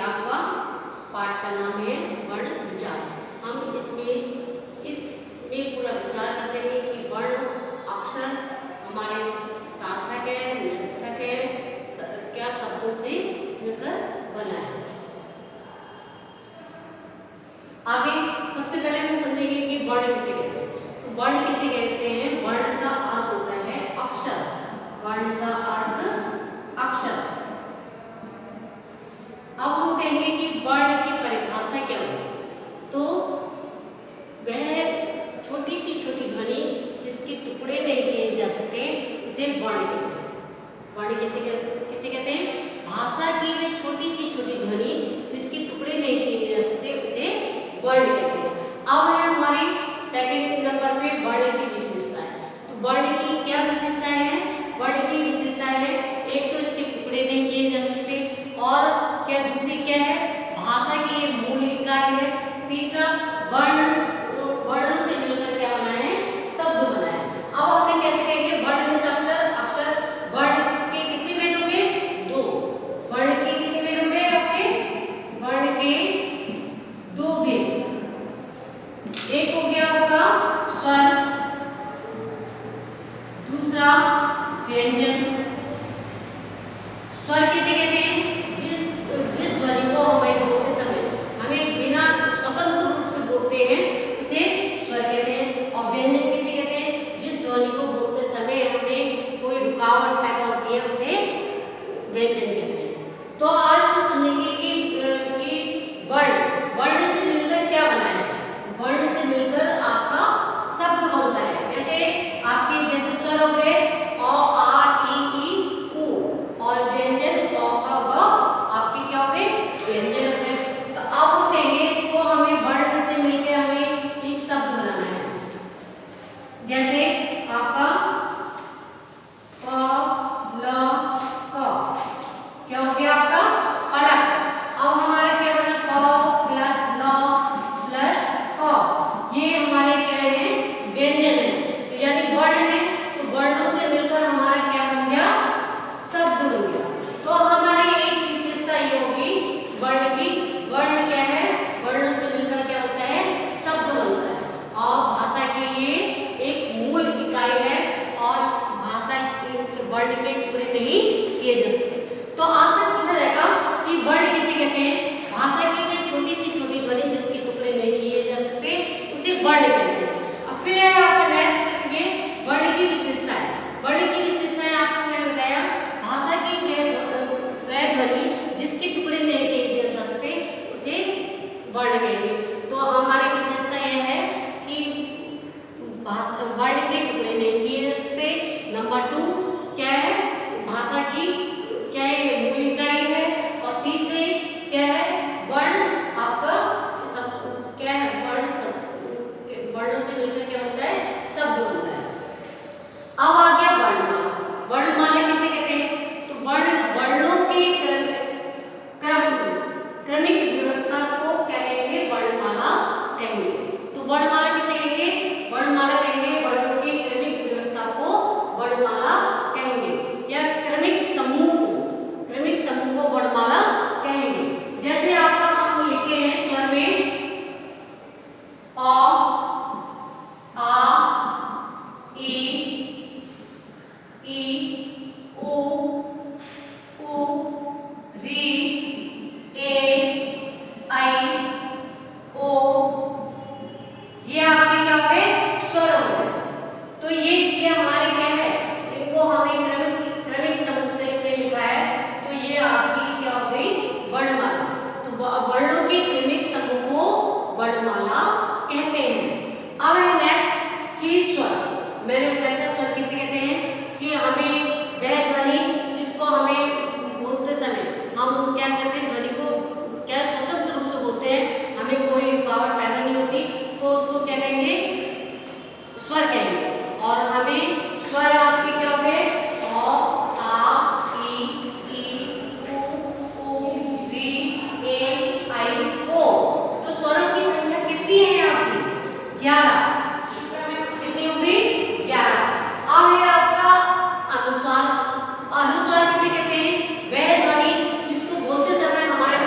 आपका पाठ का नाम है वर्ण विचार। हम इसमें पूरा विचार करते हैं कि वर्ण अक्षर हमारे सार्थक है, निरर्थक है, क्या शब्दों से मिलकर बना है। आगे सबसे पहले हम समझेंगे कि वर्ण किसे कहते हैं। तो वर्ण किसे कहते हैं? वर्ण का अर्थ होता है अक्षर। वर्ण का अर्थ अक्षर। अब हम कहेंगे कि वर्ण की परिभाषा क्या है। तो वह छोटी सी छोटी ध्वनि जिसके टुकड़े नहीं किए जा सकते उसे वर्ण कहते हैं। वर्ण किसे कहते हैं? भाषा की वे छोटी सी छोटी ध्वनि जिसके टुकड़े नहीं किए जा सकते उसे वर्ण कहते हैं। अब है हमारे सेकंड नंबर पे वर्ण की विशेषताएं। तो वर्ण की क्या विशेषताएं हैं? वर्ण की विशेषताएं है, एक तो इसके टुकड़े नहीं किए जा सकते, और क्या दूसरी क्या है? भाषा की ये मूल इकाई है। तीसरा वर्ण से मिलकर क्या बना है? शब्द बना है। अब हमने कैसे कहेंगे वर्ण में अक्षर वर्ण के कितने भेद होंगे? दो। वर्ण के कितने भेद होंगे आपके? वर्ण के दो भेद। एक हो गया आपका स्वर, दूसरा व्यंजन। स्वर किसे कहते हैं? जिस ध्वनि को हमें बोलते समय हमें बिना स्वतंत्र रूप से बोलते हैं उसे स्वर कहते हैं। और व्यंजन किसे कहते हैं? जिस ध्वनि को बोलते समय हमें कोई रुकावट पैदा होती है उसे व्यंजन कहते हैं। तो आज हम समझेंगे कि वर्ण से मिलकर क्या बना है। वर्ण से मिलकर आपका शब्द बनता है। जैसे स्वर हो गए अ, आ, ई, उ, और व्यंजन क, ख, ग, आपके क्या हो गए? व्यंजन हो गए। तो अब हम कहेंगे इसको हमें वर्ण से मिलकर हमें एक शब्द बनाना है। जैसे आपका प, ल, क, क्या हो गया आपका? पलक। अब हमारा क्या बना? प प्लस ल प्लस क, ये हमारे क्या है? व्यंजन है। तो यानी वर्ण है, तो वर्णों से मिलकर हमारा क्या बन गया? शब्द बन गया। तो हमारी एक विशेषता ये होगी वर्ण की। वर्ण क्या है? वर्णों से मिलकर क्या होता है? शब्द बनता है। और भाषा की ये एक मूल इकाई है, और भाषा के वर्ण के टुकड़े नहीं किए जा सकते। तो आपसे पूछा जाएगा कि वर्ण किसे कहते हैं? भाषा की वे छोटी सी छोटी ध्वनि जिसके टुकड़े नहीं किए जा सकते उसे वर्ण कहते हैं। अब फिर है आपका नेक्स्ट ये वर्ण की विशेषताएं। वर्ण की विशेषताएं आपको मैंने बताया, भाषा की वह ध्वनि जिसके टुकड़े नहीं किए जा सकते उसे वर्ण कहेंगे। तो हमारी विशेषता यह है कि वर्ण के टुकड़े नहीं किए जा सकते। नंबर 2 क्या है? भाषा की क्या है? मूल इकाई है। और तीसरे क्या है? वर्ण आपका क्या है? वर्णों से मिलकर क्या बनता है? शब्द बनता है। अब आ गया वर्णमाला। वर्णमाला किसे कहते हैं? तो वर्णों के क्रमिक व्यवस्था को क्या कहेंगे? वर्णमाला कहेंगे। तो वर्णमाला किसे कहेंगे? वर्णमाला कहेंगे वर्णों की क्रमिक व्यवस्था को वर्णमाला कहेंगे, या क्रमिक समूह को वर्णमाला कहेंगे। जैसे आपका हम लिखे हैं स्वर में अ, आ, ई, उ, री, ए, आई, ओ, ये आपके क्या हो गए? स्वर हो गए। तो ये हमारे क्या है? इनको हमने क्रमिक समूह से हमने लिखा है, तो ये आपकी क्या हो गई? वर्णमाला। तो वर्णों के क्रमिक समूह को वर्णमाला कहते हैं। अब है नेक्स्ट कि स्वर। मैंने बताया था स्वर किसे कहते हैं? कि हमें वह ध्वनि जिसको हमें बोलते समय हम क्या करते हैं? ध्वनि को क्या स्वतंत्र रूप से बोलते हैं, हमें कोई रुकावट पैदा नहीं होती, तो उसको क्या कहेंगे? स्वर कहेंगे। और हमें स्वर आपके क्या हो गए? अ, आ, ई, उ, री, ए, आई, ओ। तो स्वरों की संख्या कितनी है आपकी? 11। कितनी होगी? 11। अब है आपका अनुस्वार। अनुस्वार किसे कहते हैं? वह ध्वनि जिसको बोलते समय हमारे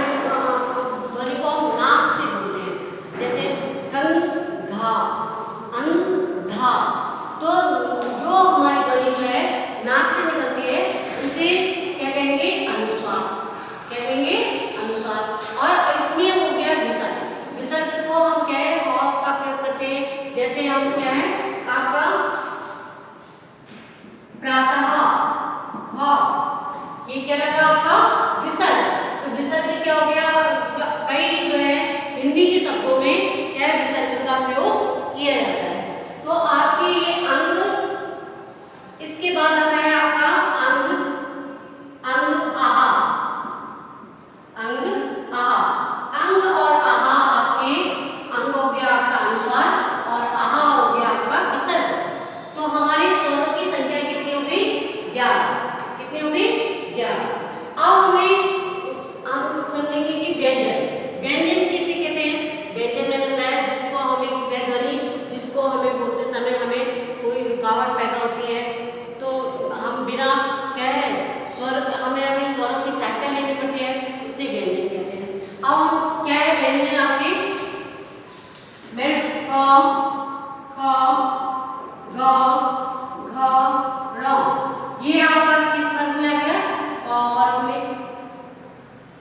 किया जाता है। तो आपके ये अंग, इसके बाद आता है आपका अंग, अंग आहा, अंग आहा। अंग और आहा आपके, अंग हो गया आपका अनुस्वार और आहा हो गया आपका विसर्ग। तो हमारे स्वरों की संख्या कितनी हो गई? 11। कितनी हो गई? 11। अब हम समझेंगे कि व्यंजन, व्यंजन किसे कहते हैं? व्यंजन मैंने बताया जिसको हमें, वह ध्वनि जिसको हमें बोलते समय हमें कोई रुकावट पैदा होती है, तो हम बिना कहे स्वर, हमें स्वरों की सहायता लेनी पड़ती है, उसे व्यंजन कहते हैं। अब क्या है व्यंजन आपके? मैं क, ख, ग, घ, ङ, ये आपका किस वर्ग में आ गया? क वर्ग में।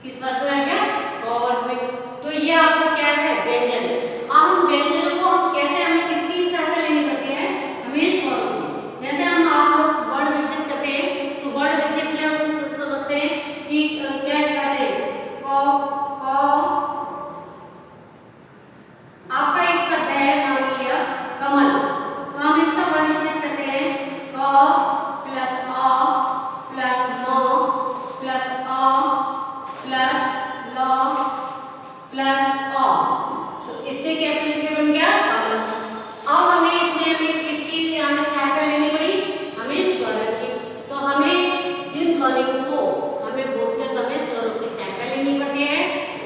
किस वर्ग में आ गया? क वर्ग में। तो ये आपका क्या है? व्यंजन है। अब हम व्यंजनों को हम कैसे, हमें किसकी सहायता लेनी पड़ती है? हमें स्वरों की। जैसे हम आप लोग वर्ण विच्छेद करते हैं, तो वर्ण विच्छेद में हम समझते हैं कि क्या कहते हैं? क, आपका एक शब्द है मान लिया कमल, तो हम इसका वर्ण विच्छेद करते हैं क प्लस अ प्लस म प्लस अ प्लस ल प्लस अ, तो इससे क्या बन गया? कमल। अब हमें किसकी हमें सहायता लेनी पड़ी? हमें स्वरों की। तो हमें जिन ध्वनियों को हमें बोलते समय स्वरों की सहायता लेनी पड़ती है,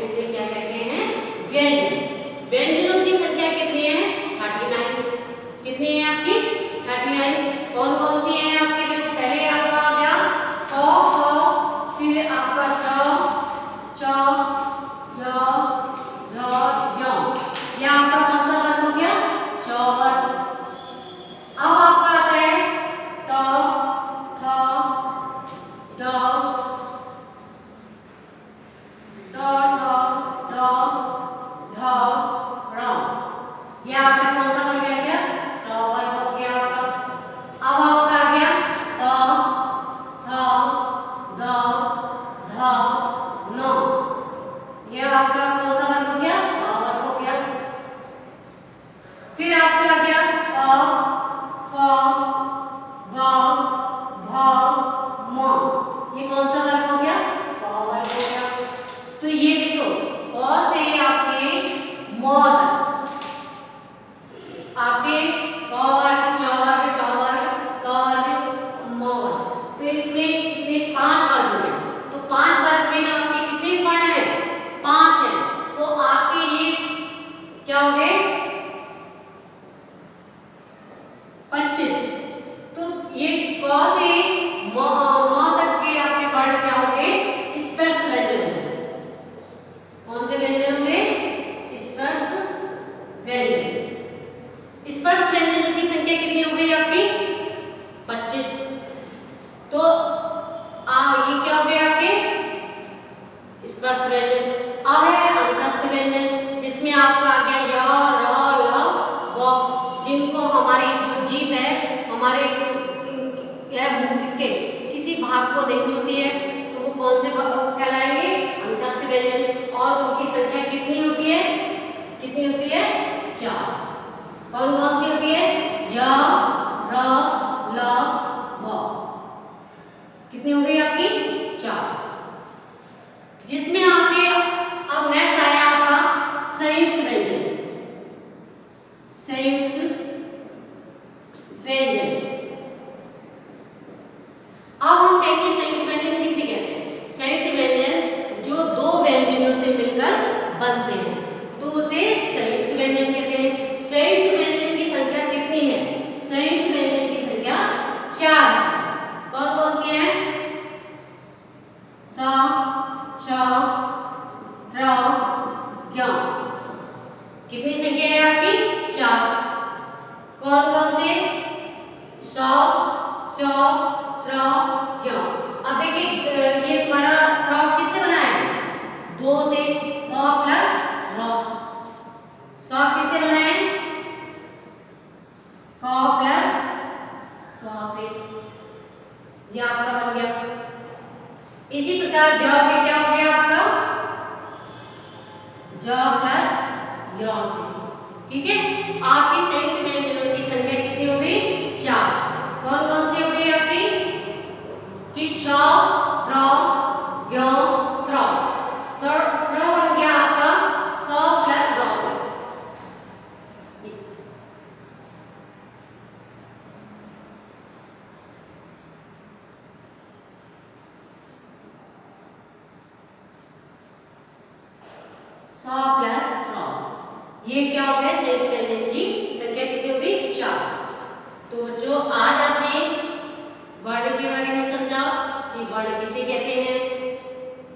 उसे क्या कहते हैं? व्यंजन। व्यंजनों की संख्या कितनी है? 39। कितनी है आपकी? 39। कौन कौन सी है आपकी? देखो पहले आपका आ गया क, ख, फिर आपका च, ज, झ, य। यह आपका कौन सा वर्ग हो गया? च वर्ग। अब आपका आता है ट, ठ, ड, ढ, ढ़। यह आपका कौन सा वर्ग आ गया? ट वर्ग हो गया आपका। अब आपका आ गया त, थ, द, ध, न। यह आपका कौन सा वर्ग हो गया? प वर्ग हो गया। फिर आपका आ गया फ, फ, ब, भ, म। ये कौन सा वर्ग हो गया? प वर्ग हो गया। तो ये देखो क से आपके म तक, आपके क वर्ग, च वर्ग, ट वर्ग, त वर्ग, म वर्ग, तो इसमें कितने? 5 वर्ग हो गए। तो 5 वर्ग में आपके कितने वर्ण हैं? 5 हैं। तो आपके ये क्या हो गए? 25। तो ये क से म तक के आपके वर्ण क्या हो गए? स्पर्श व्यंजन हो गए। कौन से व्यंजन होंगे? स्पर्श व्यंजन। स्पर्श व्यंजनों की संख्या कितनी हो गई आपकी? 25। तो ये क्या हो गए आपके? स्पर्श व्यंजन। अब है अंतस्थ व्यंजन, जिसमें आपका आ गया य, र, ल, व, जिनको हमारी जो जीभ है हमारे यह मुख के किसी भाग को नहीं छूती है, तो वो कौन से कहलाएंगे? अंतस्थ व्यंजन। और उनकी संख्या कितनी होती है? कितनी होती है? 4। कौन कौन सी होती है? य, र, ल, व। कितनी हो गई आपकी? 4। जिसमें आपके अब नेक्स्ट आया आपका संयुक्त व्यंजन। संयुक्त व्यंजन। अब हम कहेंगे संयुक्त व्यंजन किसे कहते हैं? संयुक्त व्यंजन जो दो व्यंजनों से मिलकर बनते हैं, तो उसे संयुक्त व्यंजन कहते हैं। संयुक्त व्यंजन की संख्या कितनी है? संयुक्त व्यंजन की संख्या 4 है। कौन कौन सी है? स, च, त्र, ज्ञ। कितनी संख्या है आपकी? 4। कौन कौन से? स, च, त्र, ज्ञ। अब देखिए ये तुम्हारा त्र किससे बना है? 2 से, द प्लस र। स किससे बना है? क प्लस स से। ये आपका बन गया। इसी प्रकार ज में क्या हो गया आपका? ज प्लस य से। ठीक है, आपकी संयुक्त ये क्या हो गया, संयुक्त व्यंजन की संख्या कितनी होगी, 4। तो बच्चों आज आपने वर्ण के बारे में समझा कि वर्ण किसे कहते हैं,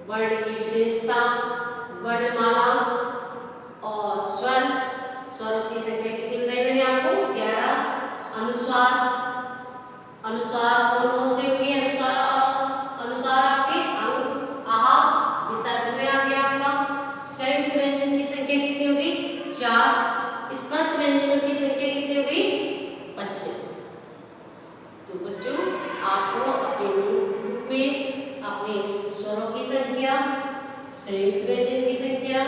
वर्ण की विशेषता, वर्णमाला और स्वर, स्वरों की संख्या कितनी बताई मैंने आपको, 11। अनुस्वार, अनुस्वार कौन कौन से होंगे, अनुस्वार आपके अंग, आहा, विसर्ग में आ गया आपका। संयुक्त व्यंजन की संख्या कितनी होगी, 4। स्पर्श व्यंजनों की संख्या कितनी होगी, 25। तो बच्चों आपको अपने नोटबुक में अपने स्वरों की संख्या, संयुक्त व्यंजन की संख्या,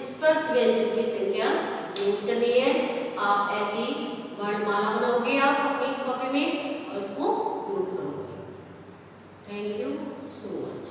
स्पर्श व्यंजन की संख्या नोट करनी है। आप ऐसी वर्णमाला बनाओगे आप अपनी कॉपी में और इसको नोट करोगे। Thank you so much.